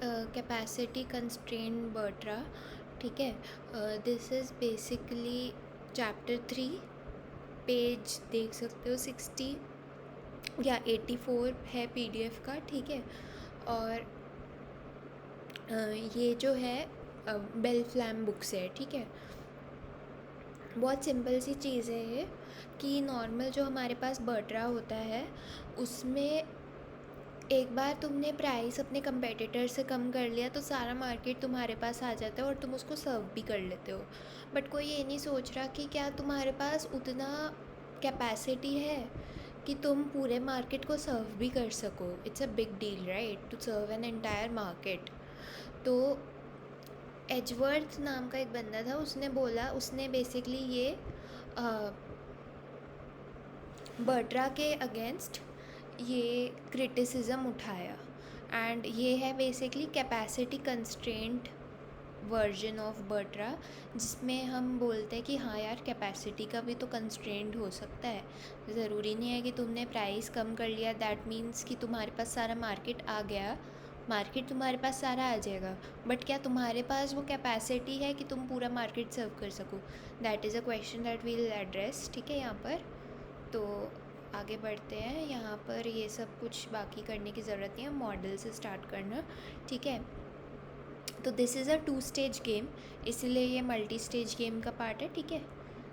Capacity constraint बर्ट्रा, ठीक है। This is basically chapter 3, page देख सकते हो 60 या 84 है PDF का, ठीक है। और ये जो है बेल फ्लैम बुक से है, ठीक है। बहुत सिंपल सी चीज़ है ये, कि नॉर्मल जो हमारे पास बर्ट्रा होता है उसमें एक बार तुमने प्राइस अपने कंपेटिटर से कम कर लिया तो सारा मार्केट तुम्हारे पास आ जाता है और तुम उसको सर्व भी कर लेते हो। बट कोई ये नहीं सोच रहा कि क्या तुम्हारे पास उतना कैपेसिटी है कि तुम पूरे मार्केट को सर्व भी कर सको। It's a big deal right, to serve an entire market. तो एजवर्थ नाम का एक बंदा था, उसने बोला, उसने बेसिकली ये बर्ट्रा के अगेंस्ट ये क्रिटिसिज्म उठाया। एंड ये है basically capacity constraint version of Bertrand, जिसमें हम बोलते हैं कि हाँ यार, कैपेसिटी का भी तो कंस्ट्रेंट हो सकता है। ज़रूरी नहीं है कि तुमने प्राइस कम कर लिया दैट मीन्स कि तुम्हारे पास सारा मार्केट आ गया। मार्केट तुम्हारे पास सारा आ जाएगा, बट क्या तुम्हारे पास वो कैपेसिटी है कि तुम पूरा मार्केट सर्व कर सको? That is a question that we will address, ठीक है। यहाँ पर तो आगे बढ़ते हैं। यहाँ पर ये सब कुछ बाकी करने की ज़रूरत नहीं है, मॉडल से स्टार्ट करना, ठीक है। तो this is a 2 stage game, इसलिए ये मल्टी स्टेज गेम का पार्ट है, ठीक है।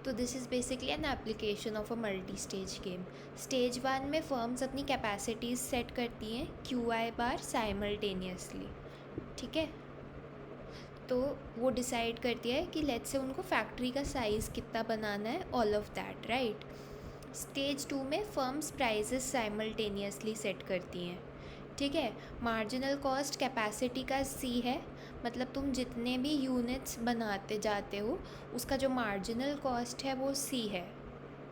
तो this is basically an application of a multi stage game. Stage 1 में फर्म्स अपनी कैपेसिटीज़ सेट करती हैं QI बार साइमल्टेनियसली, ठीक है। तो वो डिसाइड करती है कि लेट्स से उनको फैक्ट्री का साइज़ कितना बनाना है, all of that right. Stage 2 में फर्म्स प्राइजेस साइमल्टेनियसली सेट करती हैं, ठीक है। मार्जिनल कॉस्ट कैपेसिटी का C है, मतलब तुम जितने भी यूनिट्स बनाते जाते हो उसका जो मार्जिनल कॉस्ट है वो C है,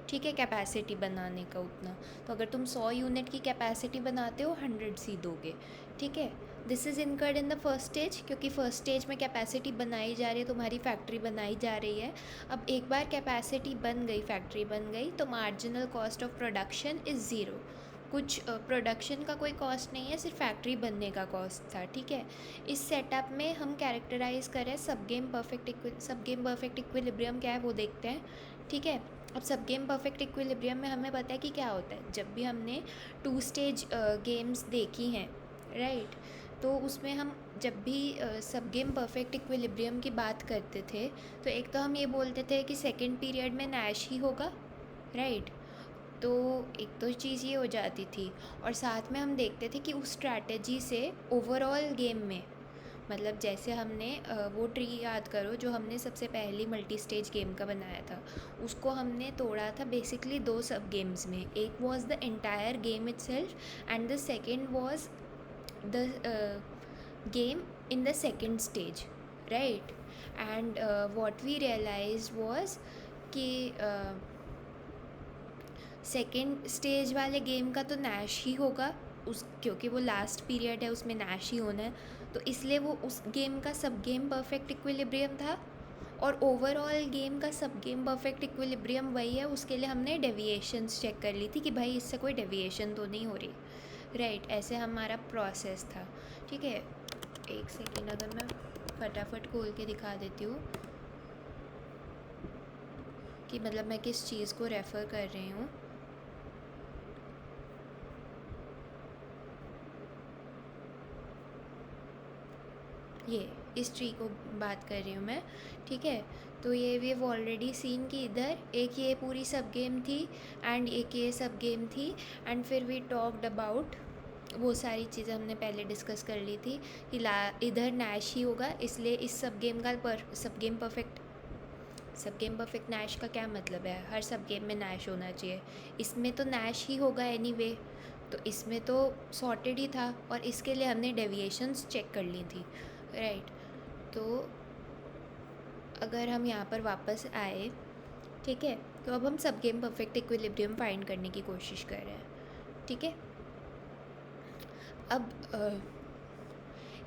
ठीक है, कैपेसिटी बनाने का उतना। तो अगर तुम 100 यूनिट की कैपेसिटी बनाते हो 100C दोगे, ठीक है। This is incurred in the first stage, क्योंकि फर्स्ट स्टेज में कैपेसिटी बनाई जा रही है, तुम्हारी फैक्ट्री बनाई जा रही है। अब एक बार कैपेसिटी बन गई, फैक्ट्री बन गई, तो marginal cost of production is zero. कुछ प्रोडक्शन का कोई कॉस्ट नहीं है, सिर्फ फैक्ट्री बनने का कॉस्ट था, ठीक है। इस सेटअप में हम कैरेक्टराइज करें सब गेम परफेक्ट इक्विलिब्रियम क्या है वो देखते हैं, ठीक है। अब सब गेम परफेक्ट इक्विलिब्रियम में हमें पता है कि क्या होता है। जब भी हमने 2 स्टेज गेम्स देखी हैं राइट, तो उसमें हम जब भी सब गेम परफेक्ट इक्विलिब्रियम की बात करते थे तो एक तो हम ये बोलते थे कि सेकेंड पीरियड में नैश ही होगा राइट। तो एक तो चीज़ ये हो जाती थी, और साथ में हम देखते थे कि उस स्ट्रैटेजी से ओवरऑल गेम में, मतलब जैसे हमने वो ट्री याद करो जो हमने सबसे पहली मल्टी स्टेज गेम का बनाया था, उसको हमने तोड़ा था बेसिकली 2 सब गेम्स में। एक was the entire game itself and the second was the game in the second stage right. And what we realized was कि सेकेंड स्टेज वाले गेम का तो नैश ही होगा, उस क्योंकि वो लास्ट पीरियड है उसमें नैश ही होना है, तो इसलिए वो उस गेम का सब गेम परफेक्ट इक्विलिब्रियम था। और ओवरऑल गेम का सब गेम परफेक्ट इक्विलिब्रियम वही है, उसके लिए हमने डेविएशंस चेक कर ली थी कि भाई इससे कोई डेविएशन तो नहीं हो रही राइट। ऐसे हमारा प्रोसेस था, ठीक है। एक सेकेंड, अगर मैं फटाफट खोल के दिखा देती हूँ कि मतलब मैं किस चीज़ को रेफ़र कर रही हूँ। ये इस ट्री को बात कर रही हूँ मैं, ठीक है। तो ये वी हैव ऑलरेडी सीन कि इधर एक ये पूरी सब गेम थी एंड एक ये सब गेम थी, एंड फिर वी टॉक्ड अबाउट वो सारी चीज़ें हमने पहले डिस्कस कर ली थी कि इधर नैश ही होगा, इसलिए इस सब गेम का सब गेम परफेक्ट नैश का क्या मतलब है, हर सब गेम में नैश होना चाहिए। इसमें तो नैश ही होगा एनीवे, तो इसमें तो सॉर्टेड ही था, और इसके लिए हमने डेविएशंस चेक कर ली थी राइट। तो अगर हम यहाँ पर वापस आए, ठीक है, तो अब हम सब गेम परफेक्ट इक्विलिब्रियम फाइंड करने की कोशिश कर रहे हैं, ठीक है। अब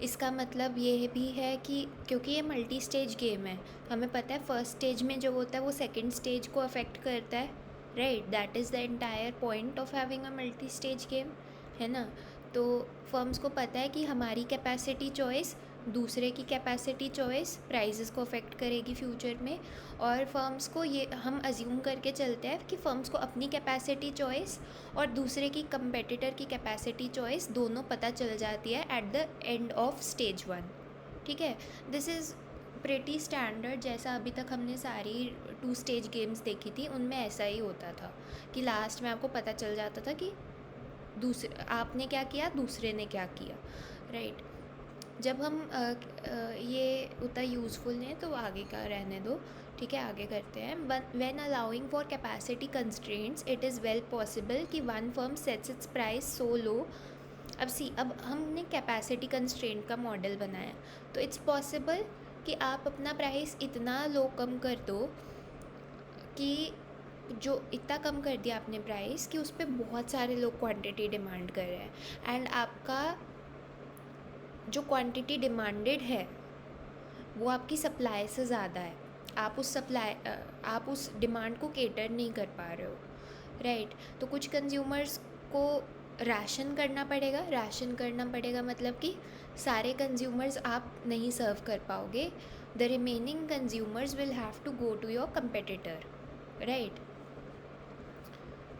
इसका मतलब ये भी है कि क्योंकि ये मल्टी स्टेज गेम है, हमें पता है फर्स्ट स्टेज में जो होता है वो सेकंड स्टेज को अफेक्ट करता है right. That is the entire point of having a multi stage game, है ना। तो फर्म्स को पता है कि हमारी कैपेसिटी चॉइस दूसरे की कैपेसिटी चॉइस प्राइजेस को अफेक्ट करेगी फ्यूचर में, और फर्म्स को ये हम अज्यूम करके चलते हैं कि फर्म्स को अपनी कैपेसिटी चॉइस और दूसरे की कंपेटिटर की कैपेसिटी चॉइस दोनों पता चल जाती है at the end of stage 1। ठीक है, दिस इज़ प्रेटी स्टैंडर्ड। जैसा अभी तक हमने सारी 2 स्टेज गेम्स देखी थी उनमें ऐसा ही होता था कि लास्ट में आपको पता चल जाता था कि दूसरे आपने क्या किया, दूसरे ने क्या किया, राइट। जब हम ये उतना यूज़फुल नहीं है तो आगे का रहने दो, ठीक है, आगे करते हैं। When allowing for capacity constraints it is well possible कि one firm sets its price so low. अब हमने कैपेसिटी कंस्ट्रेंट का मॉडल बनाया, तो इट्स पॉसिबल कि आप अपना प्राइस इतना लो कम कर दो कि जो इतना कम कर दिया आपने प्राइस कि उस पर बहुत सारे लोग क्वांटिटी डिमांड कर रहे हैं, एंड आपका जो क्वांटिटी डिमांडेड है वो आपकी सप्लाई से ज़्यादा है। आप उस डिमांड को केटर नहीं कर पा रहे हो, राइट। तो कुछ कंज्यूमर्स को राशन करना पड़ेगा मतलब कि सारे कंज्यूमर्स आप नहीं सर्व कर पाओगे। The remaining consumers will have to go to your competitor, right.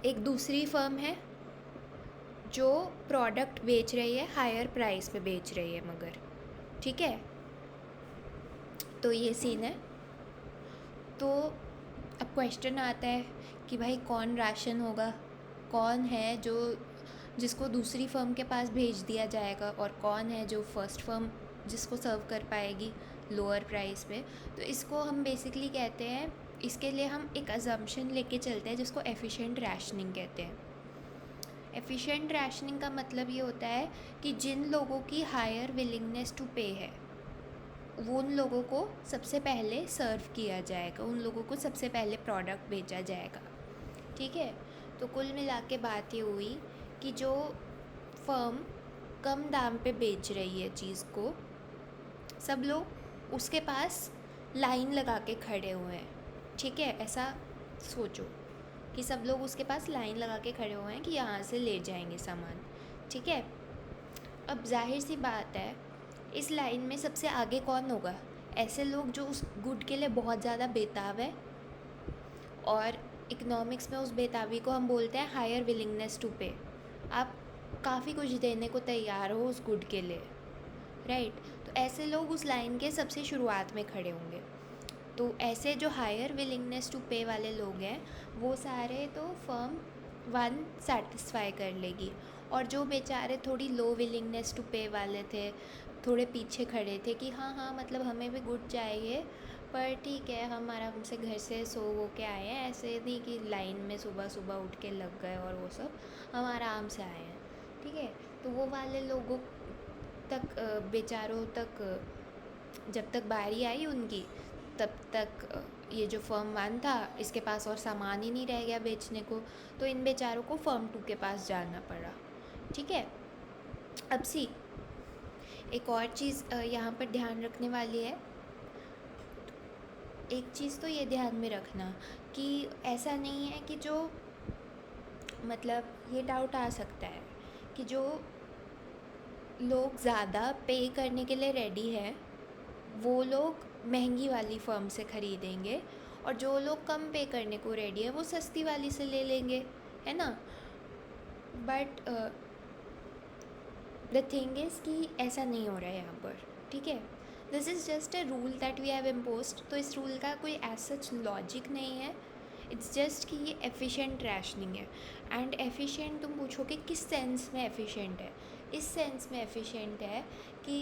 एक दूसरी फर्म है जो प्रोडक्ट बेच रही है, हायर प्राइस पे बेच रही है मगर, ठीक है। तो ये सीन है। तो अब क्वेश्चन आता है कि भाई कौन राशन होगा, कौन है जो जिसको दूसरी फर्म के पास भेज दिया जाएगा, और कौन है जो फर्स्ट फर्म जिसको सर्व कर पाएगी लोअर प्राइस पे। तो इसको हम बेसिकली कहते हैं, इसके लिए हम एक अजम्पशन लेके चलते हैं जिसको एफिशिएंट रैशनिंग कहते हैं। एफिशिएंट रैशनिंग का मतलब ये होता है कि जिन लोगों की हायर विलिंगनेस टू पे है वो उन लोगों को सबसे पहले सर्व किया जाएगा, उन लोगों को सबसे पहले प्रोडक्ट बेचा जाएगा, ठीक है। तो कुल मिला के बात ये हुई कि जो फर्म कम दाम पे बेच रही है चीज़ को, सब लोग उसके पास लाइन लगा के खड़े हुए हैं, ठीक है। ऐसा सोचो कि सब लोग उसके पास लाइन लगा के खड़े हुए हैं कि यहाँ से ले जाएंगे सामान, ठीक है। अब जाहिर सी बात है, इस लाइन में सबसे आगे कौन होगा? ऐसे लोग जो उस गुड के लिए बहुत ज़्यादा बेताब है, और इकोनॉमिक्स में उस बेताबी को हम बोलते हैं हायर विलिंगनेस टू पे। आप काफ़ी कुछ देने को तैयार हो उस गुड के लिए, राइट। तो ऐसे लोग उस लाइन के सबसे शुरुआत में खड़े होंगे। तो ऐसे जो हायर विलिंगनेस टू पे वाले लोग हैं वो सारे तो फर्म 1 सेटिस्फाई कर लेगी, और जो बेचारे थोड़ी लो विलिंगनेस टू पे वाले थे, थोड़े पीछे खड़े थे कि हाँ हाँ मतलब हमें भी गुड चाहिए पर ठीक है हम आराम से घर से सो वो के आए हैं, ऐसे नहीं कि लाइन में सुबह सुबह उठ के लग गए और वो सब, हम आराम से आए हैं, ठीक है। तो वो वाले लोगों तक बेचारों तक जब तक बारी आई उनकी, तब तक ये जो फर्म 1 था इसके पास और सामान ही नहीं रह गया बेचने को, तो इन बेचारों को फर्म 2 के पास जाना पड़ा, ठीक है। अब एक और चीज़ यहाँ पर ध्यान रखने वाली है। एक चीज़ तो ये ध्यान में रखना कि ऐसा नहीं है कि जो मतलब ये डाउट आ सकता है कि जो लोग ज़्यादा पे करने के लिए रेडी है वो लोग महंगी वाली फर्म से ख़रीदेंगे, और जो लोग कम पे करने को रेडी है वो सस्ती वाली से ले लेंगे, है ना। बट द थिंग इज़ कि ऐसा नहीं हो रहा है यहाँ पर, ठीक है। This is just a rule that we have imposed. तो इस रूल का कोई एज सच लॉजिक नहीं है, इट्स जस्ट कि ये एफिशिएंट रैशनिंग है। एंड एफिशिएंट तुम पूछोगे किस सेंस में एफिशिएंट है? इस सेंस में एफिशिएंट है कि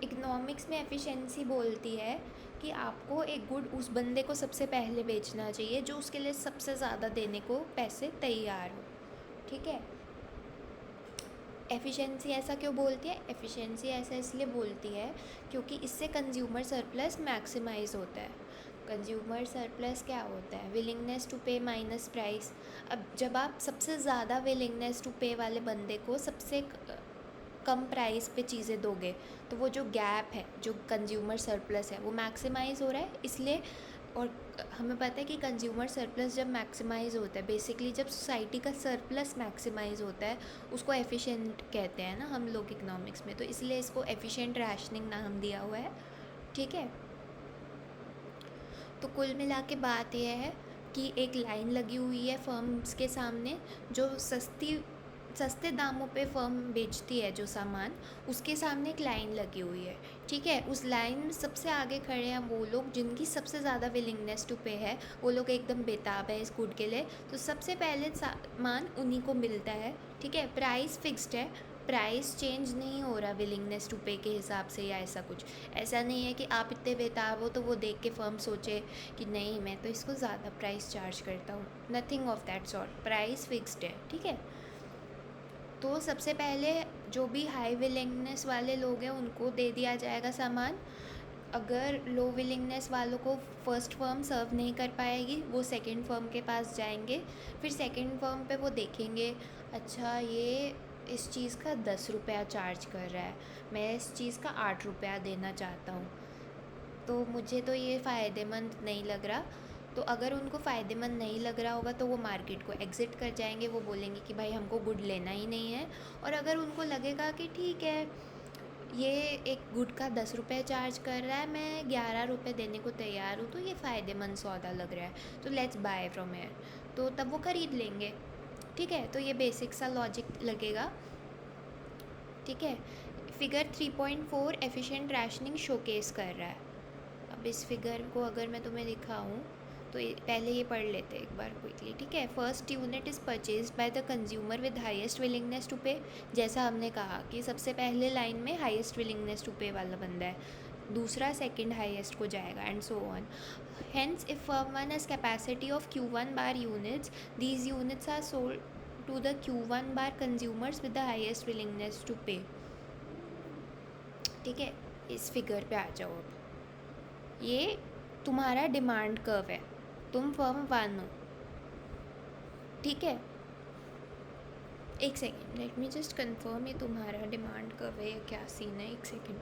इकोनॉमिक्स में एफिशिएंसी बोलती है कि आपको एक गुड उस बंदे को सबसे पहले बेचना चाहिए जो उसके लिए सबसे ज़्यादा देने को पैसे तैयार हो, ठीक है। एफिशिएंसी ऐसा क्यों बोलती है? एफिशिएंसी ऐसा इसलिए बोलती है क्योंकि इससे कंज्यूमर सरप्लस मैक्सिमाइज होता है। कंज्यूमर सरप्लस क्या होता है? विलिंगनेस टू पे माइनस प्राइस। अब जब आप सबसे ज़्यादा विलिंगनेस टू पे वाले बंदे को सबसे कम प्राइस पे चीज़ें दोगे तो वो जो गैप है, जो कंज्यूमर सरप्लस है, वो मैक्सिमाइज़ हो रहा है, इसलिए और हमें पता है कि कंज्यूमर सरप्लस जब मैक्सिमाइज होता है, बेसिकली जब सोसाइटी का सरप्लस मैक्सिमाइज होता है, उसको एफिशिएंट कहते हैं ना हम लोग इकोनॉमिक्स में, तो इसलिए इसको एफिशिएंट राशनिंग नाम दिया हुआ है। ठीक है, तो कुल मिला के बात यह है कि एक लाइन लगी हुई है फर्म्स के सामने, जो सस्ते दामों पे फर्म बेचती है जो सामान, उसके सामने एक लाइन लगी हुई है। ठीक है, उस लाइन में सबसे आगे खड़े हैं वो लोग जिनकी सबसे ज़्यादा विलिंगनेस टू पे है, वो लोग एकदम बेताब है इस गुड के लिए, तो सबसे पहले सामान उन्हीं को मिलता है। ठीक है, प्राइस फिक्स्ड है, प्राइस चेंज नहीं हो रहा विलिंगनेस टू पे के हिसाब से या ऐसा कुछ। ऐसा नहीं है कि आप इतने बेताब हो तो वो देख के फर्म सोचे कि नहीं मैं तो इसको ज़्यादा प्राइस चार्ज करता हूँ, nothing of that sort, price fixed है। ठीक है, तो सबसे पहले जो भी हाई विलिंगनेस वाले लोग हैं उनको दे दिया जाएगा सामान। अगर लो विलिंगनेस वालों को फर्स्ट फर्म सर्व नहीं कर पाएगी, वो सेकंड फर्म के पास जाएंगे, फिर सेकंड फर्म पे वो देखेंगे अच्छा ये इस चीज़ का 10 रुपया चार्ज कर रहा है, मैं इस चीज़ का 8 रुपया देना चाहता हूँ, तो मुझे तो ये फ़ायदेमंद नहीं लग रहा। तो अगर उनको फ़ायदेमंद नहीं लग रहा होगा तो वो मार्केट को एग्ज़िट कर जाएंगे, वो बोलेंगे कि भाई हमको गुड लेना ही नहीं है। और अगर उनको लगेगा कि ठीक है ये एक गुड का 10 रुपये चार्ज कर रहा है, मैं 11 रुपये देने को तैयार हूँ, तो ये फ़ायदेमंद सौदा लग रहा है, तो लेट्स बाय फ्रॉम हेयर, तो तब वो ख़रीद लेंगे। ठीक है, तो ये बेसिक सा लॉजिक लगेगा। ठीक है, फिगर 3.4 एफिशिएंट राशनिंग शोकेस कर रहा है। अब इस फिगर को अगर मैं तुम्हें दिखाऊं तो पहले ये पढ़ लेते हैं एक बार क्विकली। ठीक है, first unit is purchased by the consumer with highest willingness to pay, जैसा हमने कहा कि सबसे पहले लाइन में हाईएस्ट विलिंगनेस टू पे वाला बंदा है, दूसरा सेकंड हाईएस्ट को जाएगा and so on. Hence if firm one has capacity of Q1 bar units, these units are sold to the Q1 bar consumers with the highest willingness to pay. ठीक है, इस फिगर पे आ जाओ। अब ये तुम्हारा डिमांड कर्व है, तुम फर्म वन हो। ठीक है, एक second, let me just confirm ये तुम्हारा डिमांड कर्व है या क्या सीन है, एक सेकेंड।